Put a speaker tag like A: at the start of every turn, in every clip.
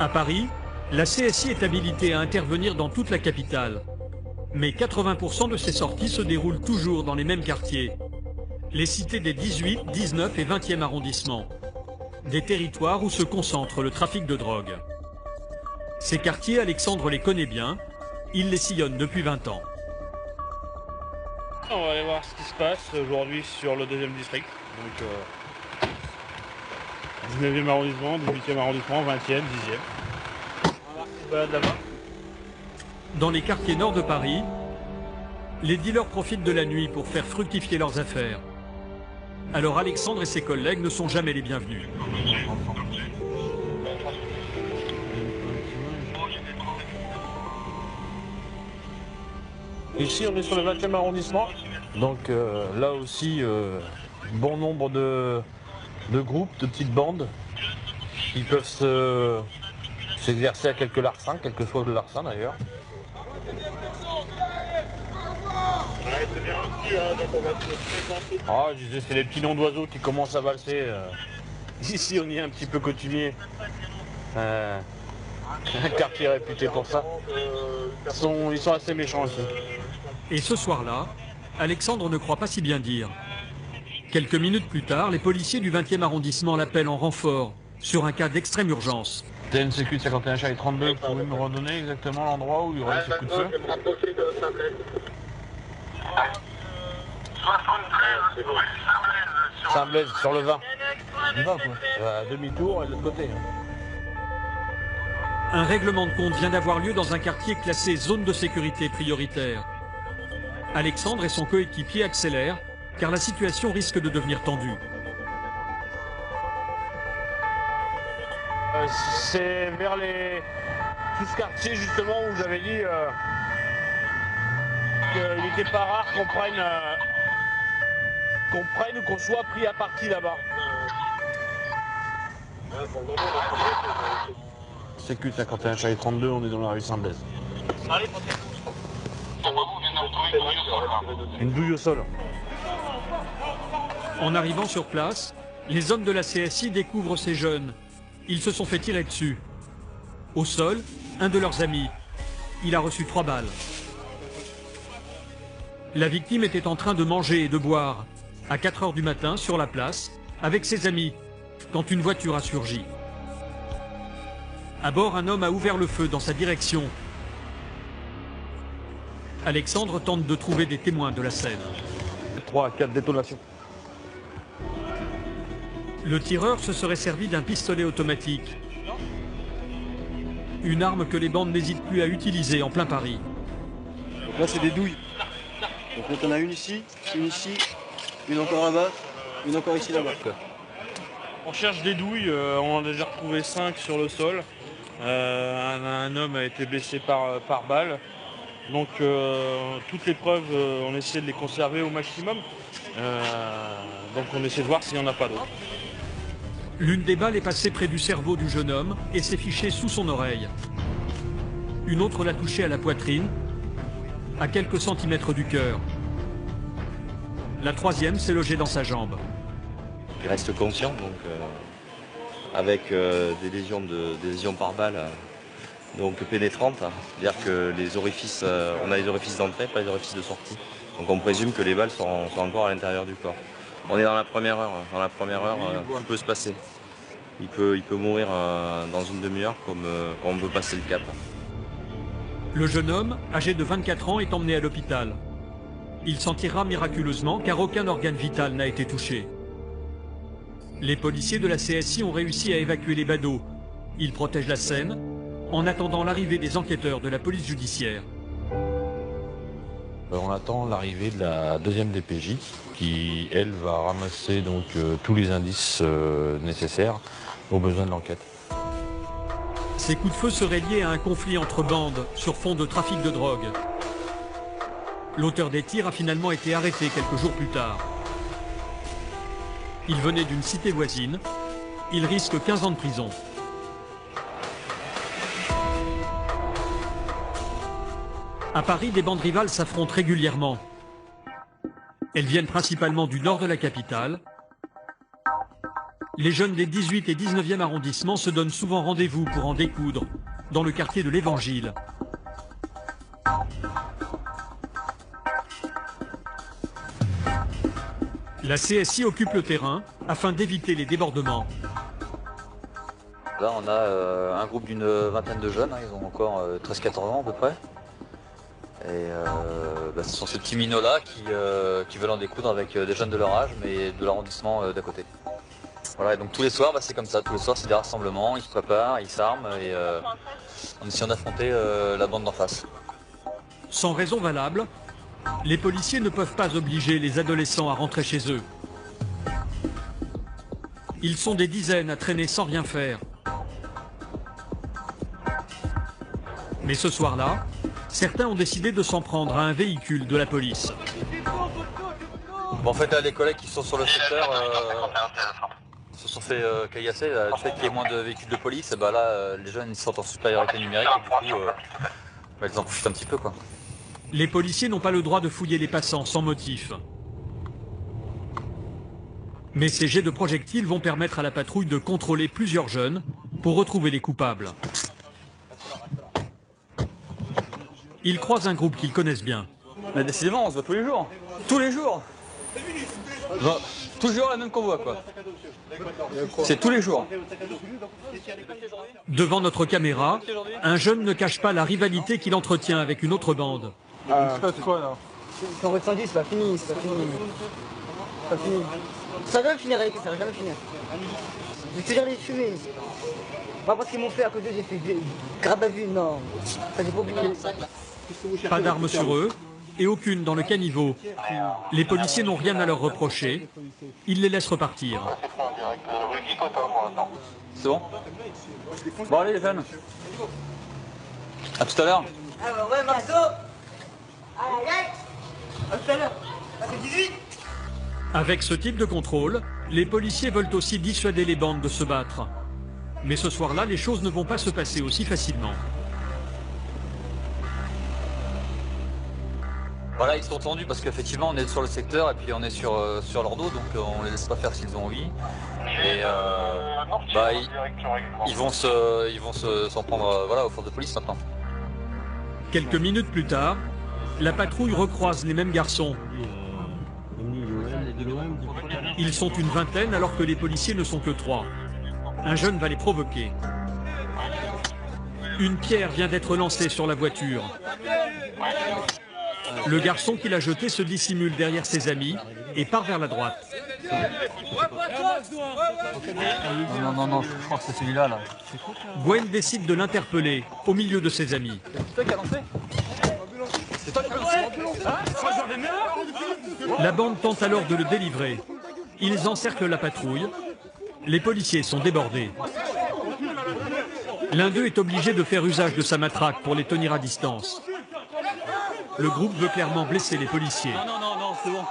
A: À Paris, la CSI est habilitée à intervenir dans toute la capitale. Mais 80% de ces sorties se déroulent toujours dans les mêmes quartiers. Les cités des 18, 19 et 20e arrondissements. Des territoires où se concentre le trafic de drogue. Ces quartiers, Alexandre les connaît bien. Il les sillonne depuis 20 ans.
B: On va aller voir ce qui se passe aujourd'hui sur le 2e district. Donc 19e arrondissement, 18e arrondissement, 20e, 10e. On va voir qui se balade là-bas.
A: Dans les quartiers nord de Paris, les dealers profitent de la nuit pour faire fructifier leurs affaires. Alors Alexandre et ses collègues ne sont jamais les bienvenus.
C: Ici, on est sur le 20e arrondissement. Donc là aussi, bon nombre de groupes, de petites bandes qui peuvent s'exercer à quelques larcins, quel que soit le larcin d'ailleurs. Ah, je disais, c'est les petits noms d'oiseaux qui commencent à valser. Ici, on y est un petit peu coutumier. Un quartier réputé pour ça. Ils sont assez méchants aussi.
A: Et ce soir-là, Alexandre ne croit pas si bien dire. Quelques minutes plus tard, les policiers du 20e arrondissement l'appellent en renfort sur un cas d'extrême urgence.
C: TNCQ de 51 Charlie 32, vous pouvez me redonner exactement l'endroit où il y aurait ce coup de feu?
D: 73 rue Saint-Blaise.
C: Saint-Blaise, sur le 20. Du 20 quoi. À demi-tour et de l'autre côté.
A: Un règlement de compte vient d'avoir lieu dans un quartier classé zone de sécurité prioritaire. Alexandre et son coéquipier accélèrent car la situation risque de devenir tendue.
C: C'est vers tout ce quartier justement où j'avais dit qu'il n'était pas rare qu'on prenne ou qu'on soit pris à partie là-bas. CQ 51 Charlie 32, on est dans la rue Saint-Blaise. Une douille au sol.
A: En arrivant sur place, les hommes de la CSI découvrent ces jeunes. Ils se sont fait tirer dessus. Au sol, un de leurs amis. Il a reçu 3 balles. La victime était en train de manger et de boire, à 4 heures du matin, sur la place, avec ses amis, quand une voiture a surgi. À bord, un homme a ouvert le feu dans sa direction. Alexandre tente de trouver des témoins de la scène.
C: 3 à 4 détonations.
A: Le tireur se serait servi d'un pistolet automatique. Une arme que les bandes n'hésitent plus à utiliser en plein Paris.
E: Donc là c'est des douilles. Donc on en a une ici, une encore là-bas, une encore ici là-bas.
B: On cherche des douilles, on en a déjà retrouvé 5 sur le sol. Un homme a été blessé par balle. Donc toutes les preuves, on essaie de les conserver au maximum. Donc on essaie de voir s'il n'y en a pas d'autres.
A: L'une des balles est passée près du cerveau du jeune homme et s'est fichée sous son oreille. Une autre l'a touché à la poitrine, à quelques centimètres du cœur. La troisième s'est logée dans sa jambe.
F: Il reste conscient, donc avec des lésions par balle, donc pénétrantes. C'est-à-dire que les orifices, on a les orifices d'entrée, pas les orifices de sortie. Donc on présume que les balles sont encore à l'intérieur du corps. On est dans la première heure. Dans la première heure, tout peut se passer. Il peut mourir dans une demi-heure comme on peut passer le cap.
A: Le jeune homme, âgé de 24 ans, est emmené à l'hôpital. Il s'en tirera miraculeusement car aucun organe vital n'a été touché. Les policiers de la CSI ont réussi à évacuer les badauds. Ils protègent la scène en attendant l'arrivée des enquêteurs de la police judiciaire.
C: On attend l'arrivée de la 2e DPJ qui, elle, va ramasser donc tous les indices nécessaires aux besoins de l'enquête.
A: Ces coups de feu seraient liés à un conflit entre bandes sur fond de trafic de drogue. L'auteur des tirs a finalement été arrêté quelques jours plus tard. Il venait d'une cité voisine. Il risque 15 ans de prison. À Paris, des bandes rivales s'affrontent régulièrement. Elles viennent principalement du nord de la capitale Les jeunes des 18 et 19e arrondissements se donnent souvent rendez-vous pour en découdre, dans le quartier de l'Évangile. La CSI occupe le terrain afin d'éviter les débordements.
G: Là, on a un groupe d'une vingtaine de jeunes, hein, ils ont encore 13-14 ans à peu près. Et ce sont ces petits minots-là qui veulent en découdre avec des jeunes de leur âge, mais de l'arrondissement d'à côté. Voilà, et donc tous les soirs, c'est comme ça. Tous les soirs, c'est des rassemblements, ils se préparent, ils s'arment, et en essayant d'affronter la bande d'en face.
A: Sans raison valable, les policiers ne peuvent pas obliger les adolescents à rentrer chez eux. Ils sont des dizaines à traîner sans rien faire. Mais ce soir-là, certains ont décidé de s'en prendre à un véhicule de la police.
G: Bon, en fait, là, les collègues qui sont sur le secteur se sont fait caillasser. Le fait qu'il y ait moins de véhicules de police, et là, les jeunes ils sont en supériorité numérique et du coup, ils en profitent un petit peu, quoi.
A: Les policiers n'ont pas le droit de fouiller les passants sans motif. Mais ces jets de projectiles vont permettre à la patrouille de contrôler plusieurs jeunes pour retrouver les coupables. Ils croisent un groupe qu'ils connaissent bien.
H: Mais décidément, on se voit tous les jours. Tous les jours. Genre, toujours la même convoi, quoi. C'est tous les jours.
A: Devant notre caméra, un jeune ne cache pas la rivalité qu'il entretient avec une autre bande.
E: C'est quoi là?
I: Si on redescend, c'est pas fini, c'est pas fini. C'est pas fini. Ça va jamais finir avec ça, va jamais finir. Je vais toujours les fumer. Pas parce qu'ils m'ont fait à côté, j'ai fait garde à vue, non. Ça j'ai pas oublié.
A: Pas d'armes sur eux et aucune dans le caniveau. Les policiers n'ont rien à leur reprocher. Ils les laissent repartir.
H: C'est bon? Bon allez les jeunes. À tout à l'heure.
I: Ah ouais, Marceau. Aïe aïe. À tout à l'heure. Ça fait 18.
A: Avec ce type de contrôle, les policiers veulent aussi dissuader les bandes de se battre. Mais ce soir-là, les choses ne vont pas se passer aussi facilement.
G: Voilà, ils sont tendus parce qu'effectivement on est sur le secteur et puis on est sur leur dos, donc on les laisse pas faire s'ils ont envie. Et ils vont s'en prendre aux forces de police maintenant.
A: Quelques minutes plus tard, la patrouille recroise les mêmes garçons. Ils sont une vingtaine alors que les policiers ne sont que 3. Un jeune va les provoquer. Une pierre vient d'être lancée sur la voiture. Le garçon qui l'a jeté se dissimule derrière ses amis et part vers la droite.
H: Non, je crois que c'est celui-là, là.
A: Gwen décide de l'interpeller au milieu de ses amis.
H: C'est toi qui as lancé? C'est toi qui as lancé?
A: La bande tente alors de le délivrer. Ils encerclent la patrouille. Les policiers sont débordés. L'un d'eux est obligé de faire usage de sa matraque pour les tenir à distance. Le groupe veut clairement blesser les policiers.
H: Non, c'est bon.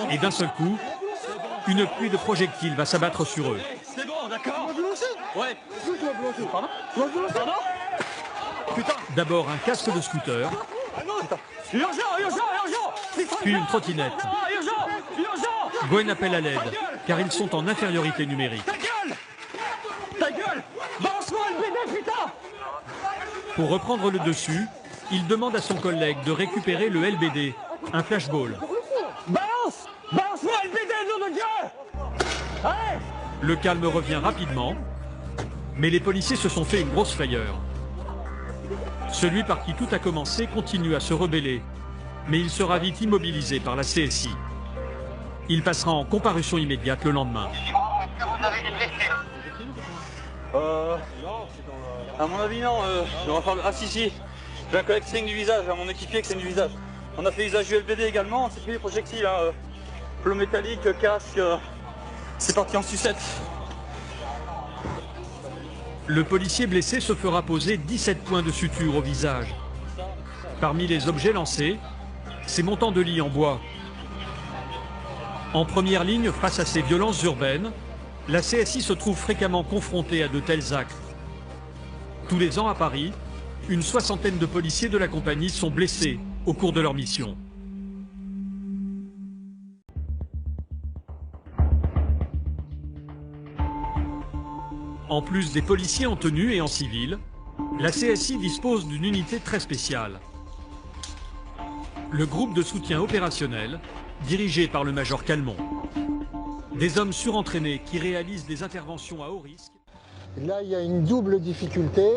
A: Et d'un seul coup, une pluie de projectiles va s'abattre sur eux.
H: C'est bon, d'accord. Ouais. Pardon? Putain.
A: D'abord un casque de scooter,
H: Urgent.
A: puis une trottinette.
H: Urgent.
A: Gwen appelle à l'aide, car ils sont en infériorité numérique.
H: Ta gueule. Balance-moi le BD, putain.
A: Pour reprendre le dessus, il demande à son collègue de récupérer le LBD, un flashball.
H: Balance-moi le BD, nom de Dieu. Allez.
A: Le calme revient rapidement, mais les policiers se sont fait une grosse frayeur. Celui par qui tout a commencé continue à se rebeller, mais il sera vite immobilisé par la CSI. Il passera en comparution immédiate le lendemain.
H: À mon avis, non. On va faire le... Ah si. J'ai un collègue qui saigne du visage, mon équipier qui saigne du visage. On a fait usage du LBD également, on s'est pris les projectiles, plomb métallique, casque. C'est parti en sucette.
A: Le policier blessé se fera poser 17 points de suture au visage. Parmi les objets lancés, ces montants de lit en bois. En première ligne face à ces violences urbaines, la CSI se trouve fréquemment confrontée à de tels actes. Tous les ans à Paris, une soixantaine de policiers de la compagnie sont blessés au cours de leur mission. En plus des policiers en tenue et en civil, la CSI dispose d'une unité très spéciale. Le groupe de soutien opérationnel, dirigé par le major Calmont. Des hommes surentraînés qui réalisent des interventions à haut risque.
J: Là, il y a une double difficulté.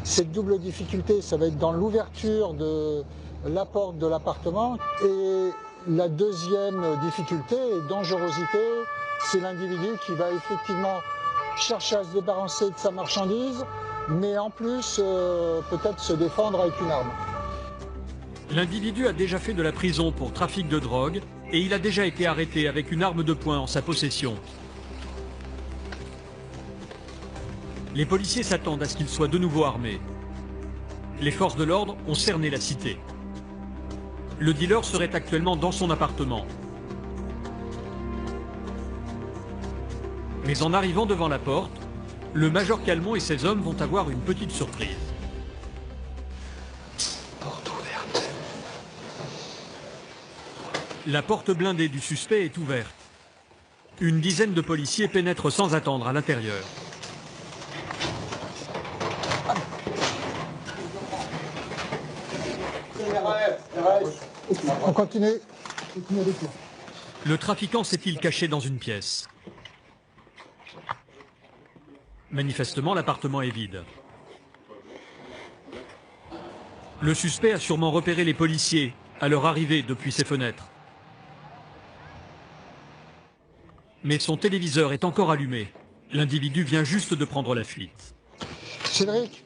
J: Cette double difficulté, ça va être dans l'ouverture de la porte de l'appartement. Et la deuxième difficulté et dangerosité, c'est l'individu qui va effectivement chercher à se débarrasser de sa marchandise, mais en plus peut-être se défendre avec une arme.
A: L'individu a déjà fait de la prison pour trafic de drogue et il a déjà été arrêté avec une arme de poing en sa possession. Les policiers s'attendent à ce qu'il soit de nouveau armé. Les forces de l'ordre ont cerné la cité. Le dealer serait actuellement dans son appartement. Mais en arrivant devant la porte, le major Calmont et ses hommes vont avoir une petite surprise.
J: Porte ouverte.
A: La porte blindée du suspect est ouverte. Une dizaine de policiers pénètrent sans attendre à l'intérieur.
J: On continue.
A: Le trafiquant s'est-il caché dans une pièce? Manifestement, l'appartement est vide. Le suspect a sûrement repéré les policiers à leur arrivée depuis ses fenêtres. Mais son téléviseur est encore allumé. L'individu vient juste de prendre la fuite.
J: Cédric,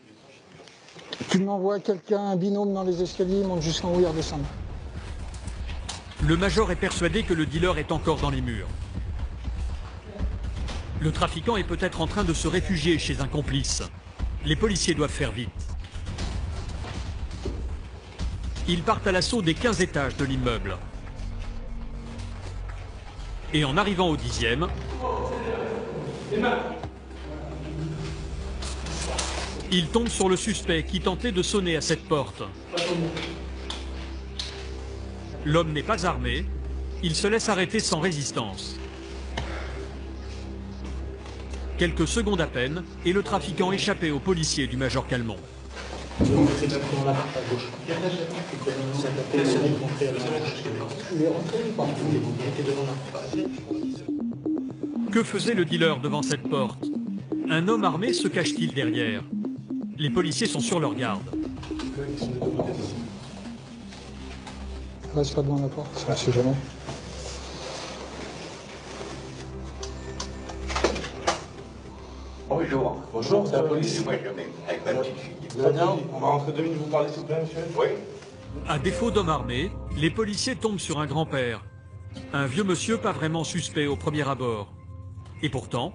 J: tu m'envoies quelqu'un, un binôme dans les escaliers, il monte jusqu'en haut et redescend.
A: Le major est persuadé que le dealer est encore dans les murs. Le trafiquant est peut-être en train de se réfugier chez un complice. Les policiers doivent faire vite. Ils partent à l'assaut des 15 étages de l'immeuble. Et en arrivant au 10e, ils tombent sur le suspect qui tentait de sonner à cette porte. L'homme n'est pas armé, il se laisse arrêter sans résistance. Quelques secondes à peine, et le trafiquant échappait aux policiers du major Calmont. Que faisait le dealer devant cette porte? Un homme armé se cache-t-il derrière? Les policiers sont sur leur garde.
J: Reste pas devant la porte, on sait jamais.
D: Bonjour.
E: Bonjour, c'est la police.
D: Moi, je viens avec ma petite fille.
E: Très bien, on va rentrer 2 minutes vous parler s'il vous plaît, monsieur.
D: Oui.
A: À défaut d'homme armé, les policiers tombent sur un grand-père. Un vieux monsieur pas vraiment suspect au premier abord. Et pourtant...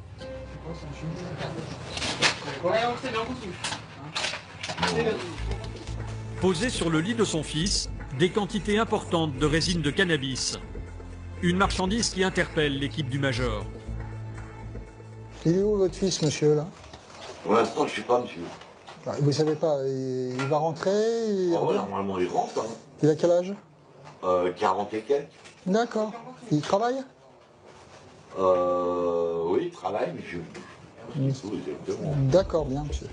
A: Posé sur le lit de son fils, des quantités importantes de résine de cannabis. Une marchandise qui interpelle l'équipe du major.
J: Il est où votre fils, monsieur, là?
D: Pour l'instant, je ne suis pas, monsieur.
J: Vous savez pas, il va rentrer
D: Normalement, il rentre. Hein.
J: Il a quel âge?
D: 40 et quelques.
J: D'accord. Il travaille?
D: Oui, il travaille, monsieur.
J: D'accord, bien, monsieur.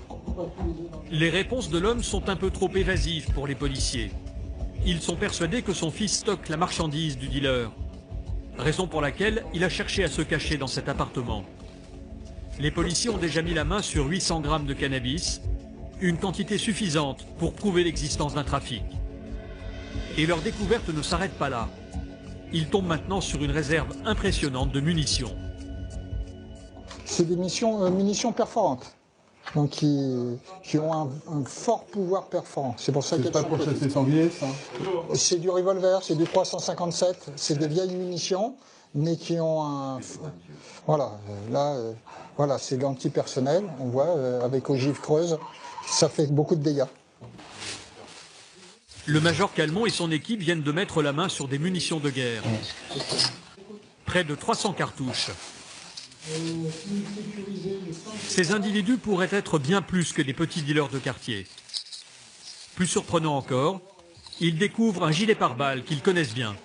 A: Les réponses de l'homme sont un peu trop évasives pour les policiers. Ils sont persuadés que son fils stocke la marchandise du dealer. Raison pour laquelle il a cherché à se cacher dans cet appartement. Les policiers ont déjà mis la main sur 800 grammes de cannabis, une quantité suffisante pour prouver l'existence d'un trafic. Et leur découverte ne s'arrête pas là. Ils tombent maintenant sur une réserve impressionnante de munitions.
J: C'est des munitions perforantes, donc qui ont un fort pouvoir perforant. C'est pour ça
E: C'est pas pour chasser sanglier, ça?
J: C'est du revolver, c'est du 357, c'est des vieilles munitions, mais qui ont un... Voilà, là, voilà, c'est l'antipersonnel, on voit, avec ogive creuse, ça fait beaucoup de dégâts.
A: Le major Calmont et son équipe viennent de mettre la main sur des munitions de guerre. Près de 300 cartouches. Ces individus pourraient être bien plus que des petits dealers de quartier. Plus surprenant encore, ils découvrent un gilet pare-balles qu'ils connaissent bien.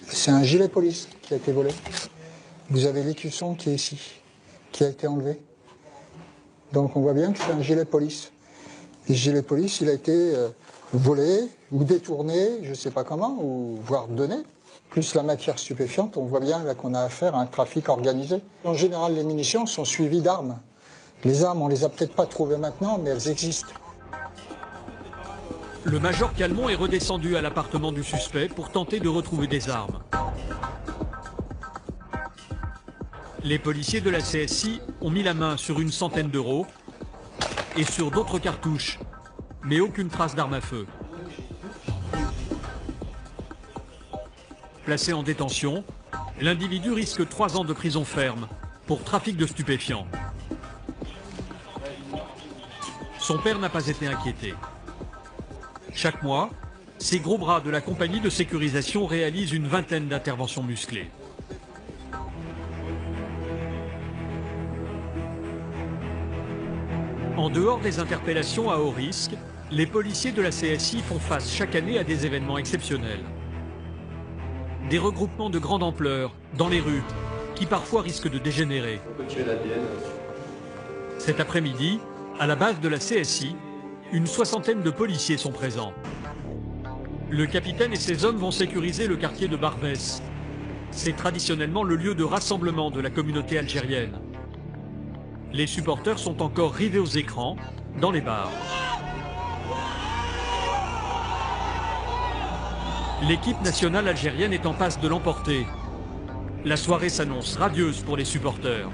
J: C'est un gilet police qui a été volé. Vous avez l'écusson qui est ici, qui a été enlevé. Donc on voit bien que c'est un gilet de police. Et ce gilet de police, il a été volé ou détourné, je ne sais pas comment, ou voire donné. Plus la matière stupéfiante, on voit bien là qu'on a affaire à un trafic organisé. En général, les munitions sont suivies d'armes. Les armes, on les a peut-être pas trouvées maintenant, mais elles existent.
A: Le major Calmont est redescendu à l'appartement du suspect pour tenter de retrouver des armes. Les policiers de la CSI ont mis la main sur une centaine d'euros et sur d'autres cartouches, mais aucune trace d'arme à feu. Placé en détention, l'individu risque 3 ans de prison ferme pour trafic de stupéfiants. Son père n'a pas été inquiété. Chaque mois, ces gros bras de la compagnie de sécurisation réalisent une vingtaine d'interventions musclées. En dehors des interpellations à haut risque, les policiers de la CSI font face chaque année à des événements exceptionnels. Des regroupements de grande ampleur, dans les rues, qui parfois risquent de dégénérer. Cet après-midi, à la base de la CSI, une soixantaine de policiers sont présents. Le capitaine et ses hommes vont sécuriser le quartier de Barbès. C'est traditionnellement le lieu de rassemblement de la communauté algérienne. Les supporters sont encore rivés aux écrans, dans les bars. L'équipe nationale algérienne est en passe de l'emporter. La soirée s'annonce radieuse pour les supporters.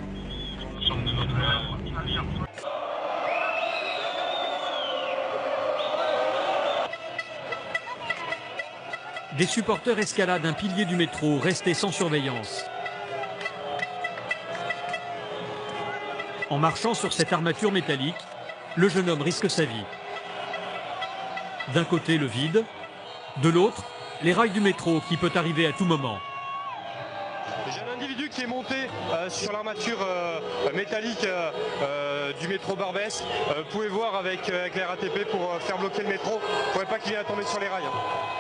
A: Des supporters escaladent un pilier du métro resté sans surveillance. En marchant sur cette armature métallique, le jeune homme risque sa vie. D'un côté, le vide. De l'autre, les rails du métro qui peut arriver à tout moment.
K: J'ai un individu qui est monté sur l'armature métallique du métro Barbès. Vous pouvez voir avec la RATP pour faire bloquer le métro. Il ne faudrait pas qu'il vienne à tomber sur les rails.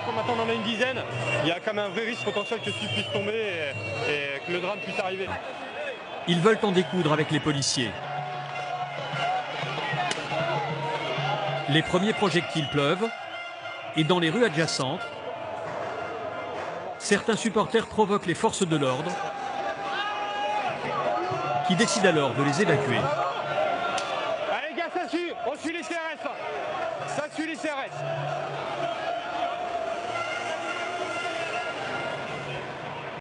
K: Comme maintenant on en a une dizaine, il y a quand même un vrai risque potentiel que celui puisse tomber et que le drame puisse arriver.
A: Ils veulent en découdre avec les policiers. Les premiers projectiles pleuvent et dans les rues adjacentes, certains supporters provoquent les forces de l'ordre qui décident alors de les évacuer.
K: Allez gars, ça suit, on suit les CRS là. Ça suit les CRS.